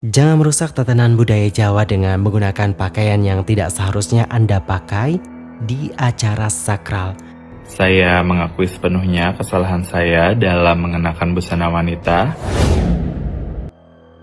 Jangan merusak tatanan budaya Jawa dengan menggunakan pakaian yang tidak seharusnya Anda pakai di acara sakral. Saya mengakui sepenuhnya kesalahan saya dalam mengenakan busana wanita.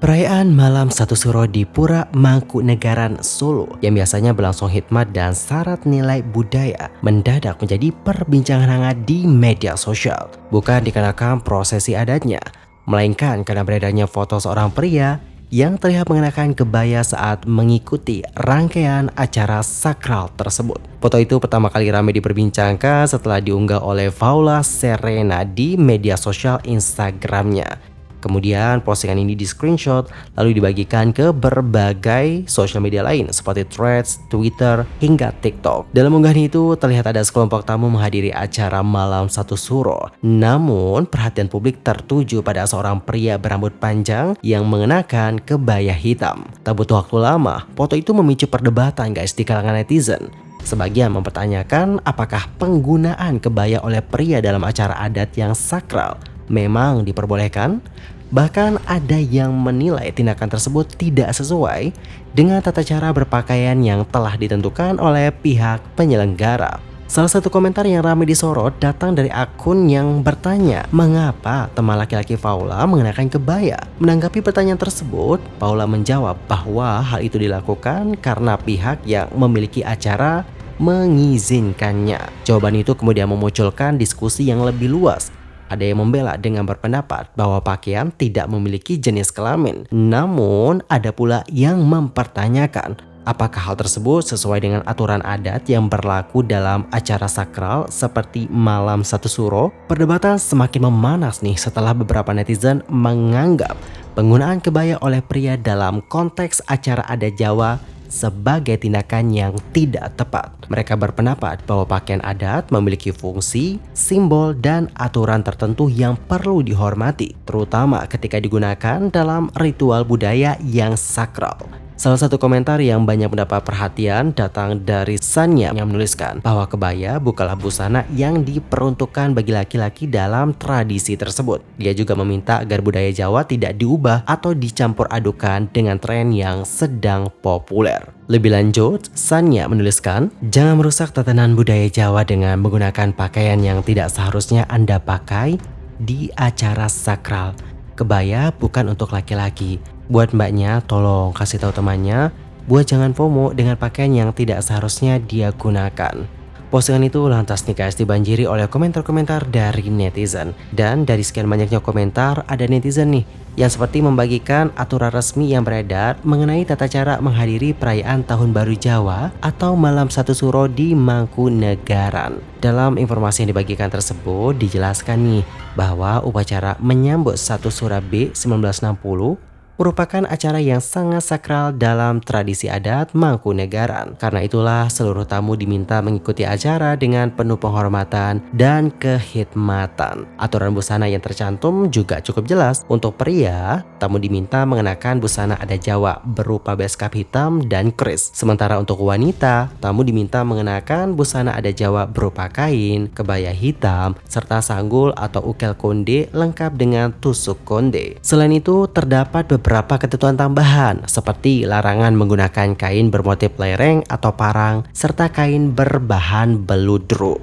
Perayaan Malam Satu Suro di Pura Mangkunegaran, Solo yang biasanya berlangsung hikmat dan syarat nilai budaya mendadak menjadi perbincangan hangat di media sosial. Bukan dikarenakan prosesi adatnya, melainkan karena beredarnya foto seorang pria yang terlihat mengenakan kebaya saat mengikuti rangkaian acara sakral tersebut. Foto itu pertama kali ramai diperbincangkan setelah diunggah oleh Paula Serena di media sosial Instagramnya. Kemudian postingan ini di-screenshot lalu dibagikan ke berbagai sosial media lain seperti Threads, Twitter, hingga TikTok. Dalam unggahan itu terlihat ada sekelompok tamu menghadiri acara Malam Satu Suro. Namun perhatian publik tertuju pada seorang pria berambut panjang yang mengenakan kebaya hitam. Tak butuh waktu lama, foto itu memicu perdebatan guys di kalangan netizen. Sebagian mempertanyakan apakah penggunaan kebaya oleh pria dalam acara adat yang sakral memang diperbolehkan. Bahkan ada yang menilai tindakan tersebut tidak sesuai dengan tata cara berpakaian yang telah ditentukan oleh pihak penyelenggara. Salah satu komentar yang ramai disorot datang dari akun yang bertanya, mengapa teman laki-laki Paula mengenakan kebaya? Menanggapi pertanyaan tersebut, Paula menjawab bahwa hal itu dilakukan karena pihak yang memiliki acara mengizinkannya. Jawaban itu kemudian memunculkan diskusi yang lebih luas. Ada yang membela dengan berpendapat bahwa pakaian tidak memiliki jenis kelamin. Namun, ada pula yang mempertanyakan apakah hal tersebut sesuai dengan aturan adat yang berlaku dalam acara sakral seperti Malam Satu Suro. Perdebatan semakin memanas nih setelah beberapa netizen menganggap penggunaan kebaya oleh pria dalam konteks acara adat Jawa sebagai tindakan yang tidak tepat. Mereka berpendapat bahwa pakaian adat memiliki fungsi, simbol, dan aturan tertentu yang perlu dihormati, terutama ketika digunakan dalam ritual budaya yang sakral. Salah satu komentar yang banyak mendapat perhatian datang dari Sanya yang menuliskan bahwa kebaya bukanlah busana yang diperuntukkan bagi laki-laki dalam tradisi tersebut. Dia juga meminta agar budaya Jawa tidak diubah atau dicampur adukan dengan tren yang sedang populer. Lebih lanjut, Sanya menuliskan, jangan merusak tatanan budaya Jawa dengan menggunakan pakaian yang tidak seharusnya Anda pakai di acara sakral. Kebaya bukan untuk laki-laki. Buat mbaknya, tolong kasih tahu temannya buat jangan FOMO dengan pakaian yang tidak seharusnya dia gunakan. Postingan itu lantas nih guys dibanjiri oleh komentar-komentar dari netizen. Dan dari sekian banyaknya komentar, ada netizen nih yang seperti membagikan aturan resmi yang beredar mengenai tata cara menghadiri perayaan Tahun Baru Jawa atau Malam Satu Suro di Mangkunegaran. Dalam informasi yang dibagikan tersebut dijelaskan nih bahwa upacara menyambut Satu Sura B 1960 merupakan acara yang sangat sakral dalam tradisi adat Mangkunegaran. Karena itulah seluruh tamu diminta mengikuti acara dengan penuh penghormatan dan kehormatan. Aturan busana yang tercantum juga cukup jelas. Untuk pria, tamu diminta mengenakan busana adat Jawa berupa beskap hitam dan keris. Sementara untuk wanita, tamu diminta mengenakan busana adat Jawa berupa kain, kebaya hitam, serta sanggul atau ukel konde lengkap dengan tusuk konde. Selain itu, terdapat beberapa ketentuan tambahan seperti larangan menggunakan kain bermotif lereng atau parang serta kain berbahan beludru.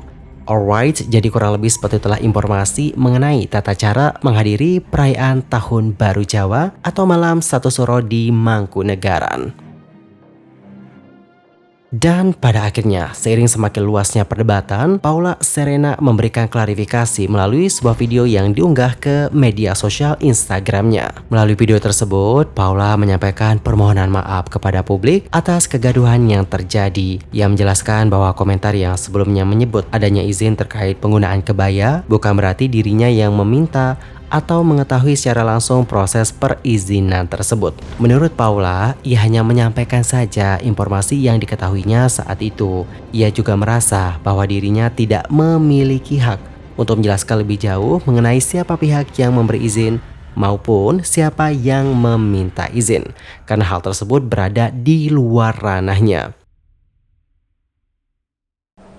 Alright, jadi kurang lebih seperti itulah informasi mengenai tata cara menghadiri perayaan Tahun Baru Jawa atau Malam Satu Suro di Mangkunegaran. Dan pada akhirnya, seiring semakin luasnya perdebatan, Paula Serena memberikan klarifikasi melalui sebuah video yang diunggah ke media sosial Instagramnya. Melalui video tersebut, Paula menyampaikan permohonan maaf kepada publik atas kegaduhan yang terjadi. Ia menjelaskan bahwa komentar yang sebelumnya menyebut adanya izin terkait penggunaan kebaya bukan berarti dirinya yang meminta atau mengetahui secara langsung proses perizinan tersebut. Menurut Paula, ia hanya menyampaikan saja informasi yang diketahuinya saat itu. Ia juga merasa bahwa dirinya tidak memiliki hak untuk menjelaskan lebih jauh mengenai siapa pihak yang memberi izin maupun siapa yang meminta izin, karena hal tersebut berada di luar ranahnya.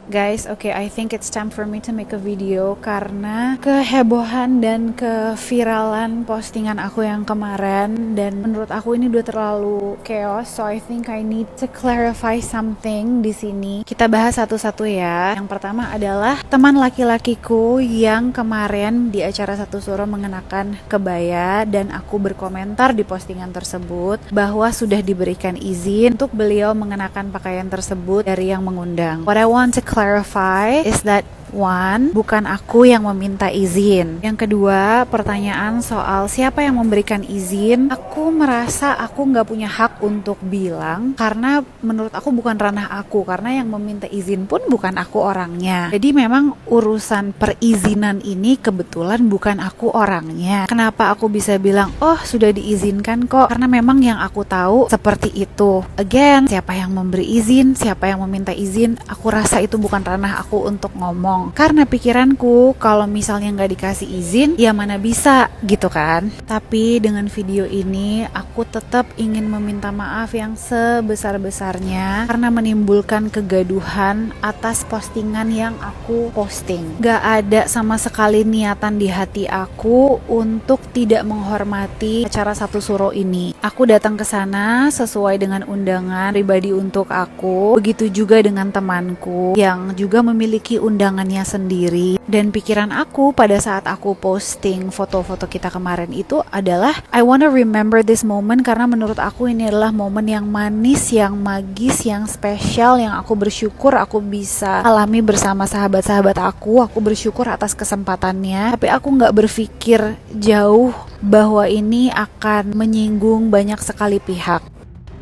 Guys, okay, I think it's time for me to make a video karena kehebohan dan keviralan postingan aku yang kemarin, dan menurut aku ini udah terlalu chaos, so I think I need to clarify something di sini. Kita bahas satu-satu ya. Yang pertama adalah teman laki-lakiku yang kemarin di acara Satu Suro mengenakan kebaya, dan aku berkomentar di postingan tersebut bahwa sudah diberikan izin untuk beliau mengenakan pakaian tersebut dari yang mengundang. What I want to clarify is that one, bukan aku yang meminta izin. Yang kedua, pertanyaan soal siapa yang memberikan izin. Aku merasa aku nggak punya hak untuk bilang karena menurut aku bukan ranah aku, karena yang meminta izin pun bukan aku orangnya. Jadi memang urusan perizinan ini kebetulan bukan aku orangnya. Kenapa aku bisa bilang, oh sudah diizinkan kok? Karena memang yang aku tahu seperti itu. Again, siapa yang memberi izin, siapa yang meminta izin, aku rasa itu bukan ranah aku untuk ngomong. Karena pikiranku kalau misalnya nggak dikasih izin, ya mana bisa gitu kan. Tapi dengan video ini aku tetap ingin meminta maaf yang sebesar-besarnya karena menimbulkan kegaduhan atas postingan yang aku posting. Gak ada sama sekali niatan di hati aku untuk tidak menghormati acara Satu Suro ini. Aku datang ke sana sesuai dengan undangan pribadi untuk aku. Begitu juga dengan temanku yang juga memiliki undangannya sendiri. Dan pikiran aku pada saat aku posting foto-foto kita kemarin itu adalah I wanna remember this moment, karena menurut aku ini adalah momen yang manis, yang magis, yang spesial, yang aku bersyukur aku bisa alami bersama sahabat-sahabat aku. Aku bersyukur atas kesempatannya, tapi aku gak berpikir jauh bahwa ini akan menyinggung banyak sekali pihak.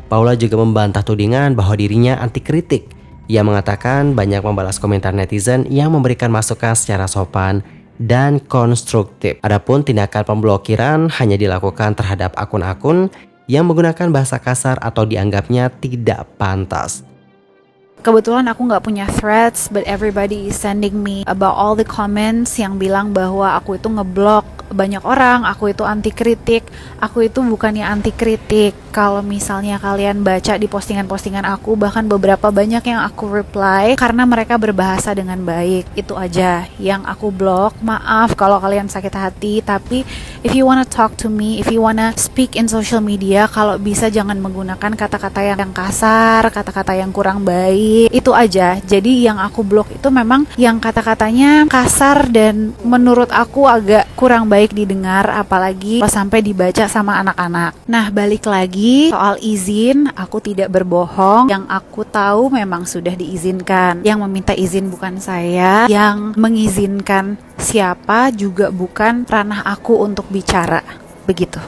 Paula juga membantah tudingan bahwa dirinya anti kritik. Ia mengatakan banyak membalas komentar netizen yang memberikan masukan secara sopan dan konstruktif. Adapun tindakan pemblokiran hanya dilakukan terhadap akun-akun yang menggunakan bahasa kasar atau dianggapnya tidak pantas. Kebetulan aku nggak punya threads, but everybody is sending me about all the comments yang bilang bahwa aku itu ngeblok banyak orang, aku itu anti kritik. Aku itu bukannya anti kritik. Kalau misalnya kalian baca di postingan-postingan aku, bahkan beberapa banyak yang aku reply karena mereka berbahasa dengan baik. Itu aja yang aku blok. Maaf kalau kalian sakit hati, tapi if you wanna talk to me, if you wanna speak in social media, kalau bisa jangan menggunakan kata-kata yang kasar, kata-kata yang kurang baik. Itu aja. Jadi yang aku blok itu memang yang kata-katanya kasar dan menurut aku agak kurang baik didengar, apalagi sampai dibaca sama anak-anak. Nah, balik lagi soal izin, aku tidak berbohong. Yang aku tahu memang sudah diizinkan. Yang meminta izin bukan saya, yang mengizinkan siapa juga bukan ranah aku untuk bicara. Begitu.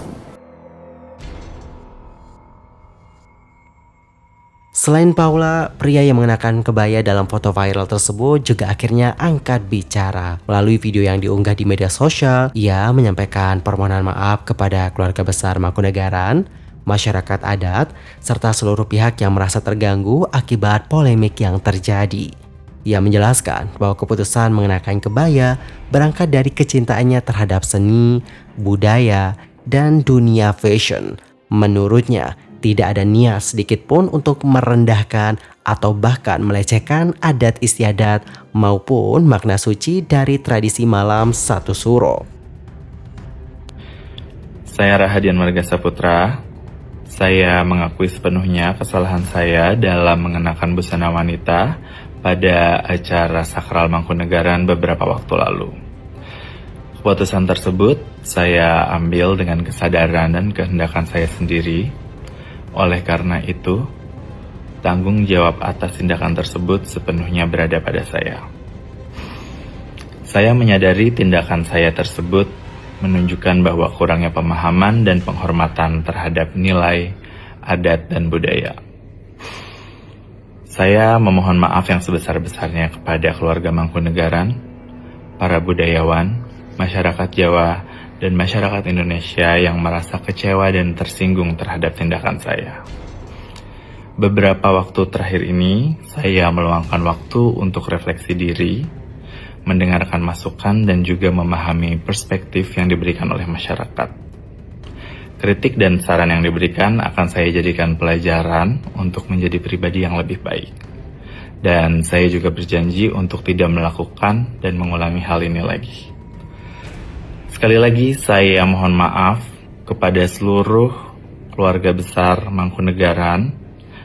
Selain Paula, pria yang mengenakan kebaya dalam foto viral tersebut juga akhirnya angkat bicara. Melalui video yang diunggah di media sosial, ia menyampaikan permohonan maaf kepada keluarga besar Mangkunegaran, masyarakat adat, serta seluruh pihak yang merasa terganggu akibat polemik yang terjadi. Ia menjelaskan bahwa keputusan mengenakan kebaya berangkat dari kecintaannya terhadap seni, budaya, dan dunia fashion. Menurutnya, tidak ada niat sedikit pun untuk merendahkan atau bahkan melecehkan adat istiadat maupun makna suci dari tradisi malam Satu Suro. Saya Rahadian Marga Saputra. Saya mengakui sepenuhnya kesalahan saya dalam mengenakan busana wanita pada acara Sakral Mangkunegaran beberapa waktu lalu. Keputusan tersebut saya ambil dengan kesadaran dan kehendakan saya sendiri. Oleh karena itu, tanggung jawab atas tindakan tersebut sepenuhnya berada pada saya. Saya menyadari tindakan saya tersebut menunjukkan bahwa kurangnya pemahaman dan penghormatan terhadap nilai, adat, dan budaya. Saya memohon maaf yang sebesar-besarnya kepada keluarga Mangkunegaran, para budayawan, masyarakat Jawa, dan masyarakat Indonesia yang merasa kecewa dan tersinggung terhadap tindakan saya. Beberapa waktu terakhir ini, saya meluangkan waktu untuk refleksi diri, mendengarkan masukan, dan juga memahami perspektif yang diberikan oleh masyarakat. Kritik dan saran yang diberikan akan saya jadikan pelajaran untuk menjadi pribadi yang lebih baik. Dan saya juga berjanji untuk tidak melakukan dan mengulangi hal ini lagi. Sekali lagi saya mohon maaf kepada seluruh keluarga besar Mangkunegaran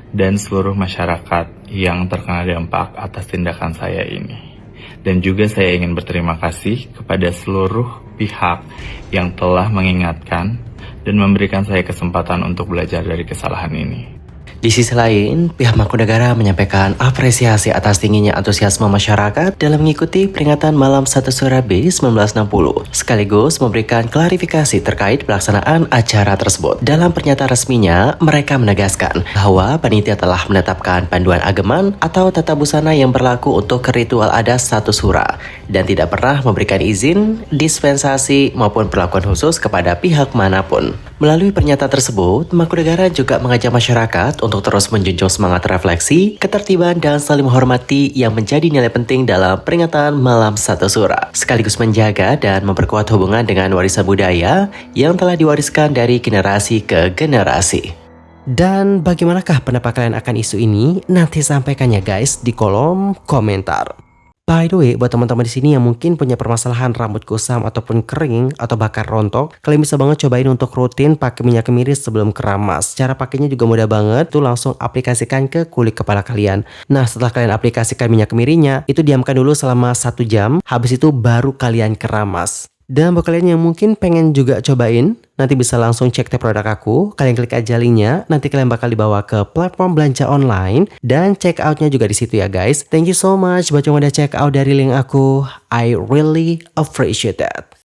dan seluruh masyarakat yang terkena dampak atas tindakan saya ini. Dan juga saya ingin berterima kasih kepada seluruh pihak yang telah mengingatkan dan memberikan saya kesempatan untuk belajar dari kesalahan ini. Di sisi lain, pihak Mangkunegara menyampaikan apresiasi atas tingginya antusiasme masyarakat dalam mengikuti peringatan Malam 1 Surabi 1960, sekaligus memberikan klarifikasi terkait pelaksanaan acara tersebut. Dalam pernyataan resminya, mereka menegaskan bahwa panitia telah menetapkan panduan ageman atau tata busana yang berlaku untuk ritual adat 1 Sura dan tidak pernah memberikan izin, dispensasi maupun perlakuan khusus kepada pihak manapun. Melalui pernyataan tersebut, Mangkunegara juga mengajak masyarakat untuk terus menjunjung semangat refleksi, ketertiban, dan saling menghormati yang menjadi nilai penting dalam peringatan Malam 1 Sura, sekaligus menjaga dan memperkuat hubungan dengan warisan budaya yang telah diwariskan dari generasi ke generasi. Dan bagaimanakah pendapat kalian akan isu ini? Nanti sampaikan ya guys di kolom komentar. By the way, buat teman-teman di sini yang mungkin punya permasalahan rambut kusam ataupun kering atau bahkan rontok, kalian bisa banget cobain untuk rutin pakai minyak kemiri sebelum keramas. Cara pakainya juga mudah banget, tuh langsung aplikasikan ke kulit kepala kalian. Nah, setelah kalian aplikasikan minyak kemirinya, itu diamkan dulu selama 1 jam, habis itu baru kalian keramas. Dan buat kalian yang mungkin pengen juga cobain, nanti bisa langsung cek produk aku. Kalian klik aja linknya, nanti kalian bakal dibawa ke platform belanja online dan check outnya juga di situ ya guys. Thank you so much buat yang udah check out dari link aku. I really appreciate that.